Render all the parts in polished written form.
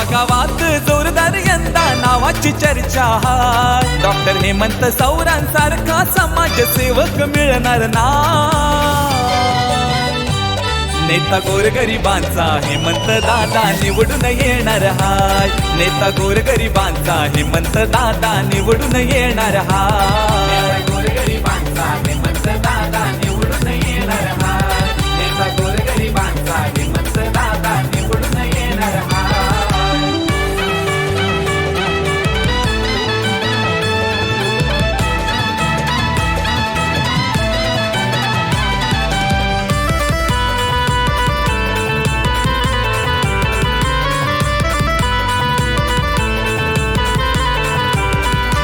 गावागावात जोरदार यंदा नावाची चर्चा हाय। डॉक्टर हेमंत सौरांसारखा समाजसेवक मिळणार ना। नेता गोरगरिबांचा हेमंत दादा निवडून येणार हाय। नेता गोरगरिबांचा हेमंत दादा निवडून येणार हाय। गोरगरिबांचा हेमंत दादा निवडून येणार हाय। नेता गोरगरिबांचा हेमंत दादा निवडून येणार हाय।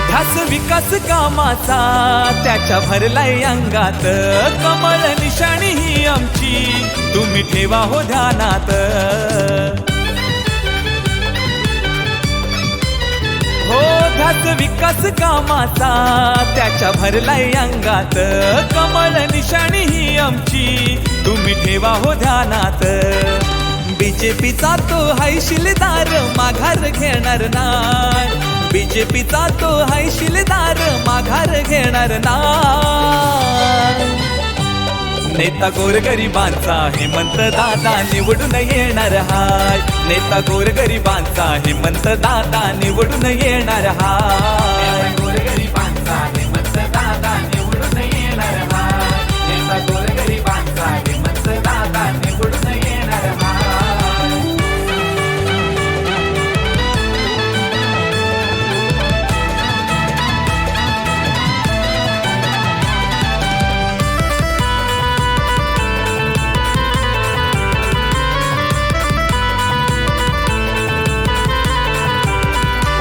ध्यास विकास कामाचा त्याच्या भरलाय अंगात। कमळ निशाणी ही आमची तुम्ही ठेवा हो ध्यानात। हो ध्यास विकास कामाचा त्याच्या भरलाय अंगात। कमळ निशाणी ही आमची तुम्ही ठेवा हो ध्यानात। बीजेपीचा तो हाय शिलेदार माघार घेणार नाही। बीजेपीचा तो हाय शिलेदार माघार घेणार नाही। नेता गोरगरिबांचा हेमंत दादा निवडून येणार हाय। नेता गोरगरिबांचा हेमंत दादा निवडून येणार हाय। गोरगरिबांचा हेमंत दादा निवडून येणार हाय। नेता गोरगरिबांचा हेमंत दादा निवडून येणार हाय।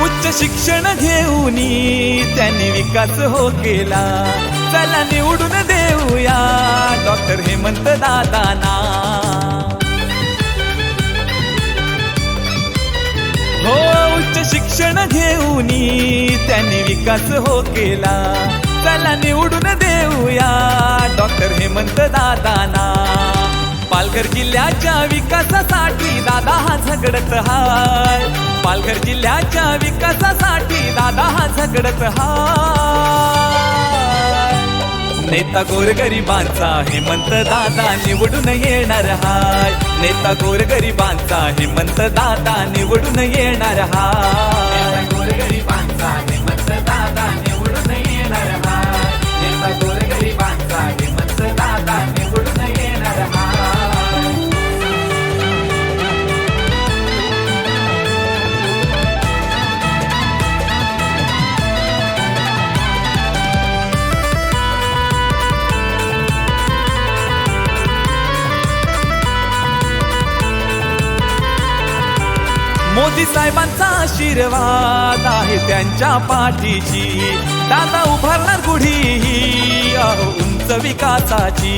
उच्च शिक्षण घेऊन त्यांनी विकास हो केला। चला निवडून देऊया डॉक्टर हेमंत दादांना। हो उच्च शिक्षण घेऊन त्यांनी विकास हो केला। चला निवडून देऊया डॉक्टर हेमंत दादांना। पालघर जिल्ह्याच्या विकासासाठी दादा हा झगडत हाय। पालघर जिल्ह्याच्या विकासासाठी दादा हा झगडत हाय। नेता गोरगरिबांचा हेमंत दादा निवडून येणार हाय। नेता गोरगरिबांचा हेमंत दादा निवडून येणार हाय। गोरगरिबांचा हेमंत दादा निवडून येणार हाय। नेता गोरगरिबांचा हेमंत दादा निवडून येणार हाय। मोदी साहेबांचा आशीर्वाद आहे त्यांच्या पाठीशी। दादा उभारणार गुढी ही अहो उंच विकासाची।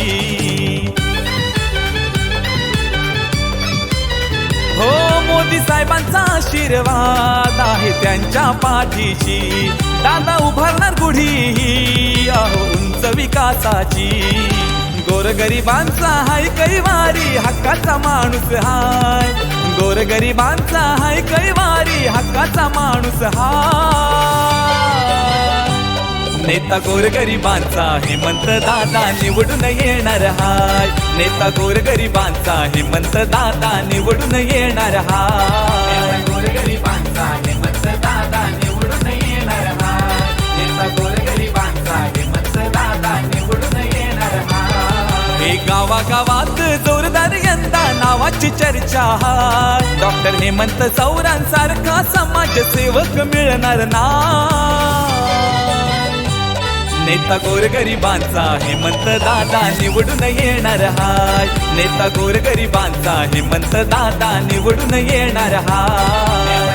हो मोदी साहेबांचा आशीर्वाद आहे त्यांच्या पाठीशी। दादा उभारणार गुढी ही अहो उंच विकासाची। गोरगरिबांचा हाय कैवारी हक्काचा माणूस हाय। गोरगरिबांचा हाय कैवारी हक्काचा माणूस हाय। नेता गोरगरिबांचा हेमंत दादा निवडून येणार हाय। नेता गोरगरिबांचा हेमंत दादा निवडून येणार हाय। गोरगरिबांचा हेमंत दादा निवडून येणार हाय। नेता गोरगरिबांचा हेमंत दादा निवडून येणार हाय। हे गावागावात जोरदार यंदा नावाची चर्चा हाय। डॉक्टर हेमंत सौरांसारखा समाजसेवक मिळणार ना। नेता गोरगरिबांचा हेमंत दादा निवडून येणार हाय। नेता गोरगरिबांचा हेमंत दादा निवडून येणार हाय।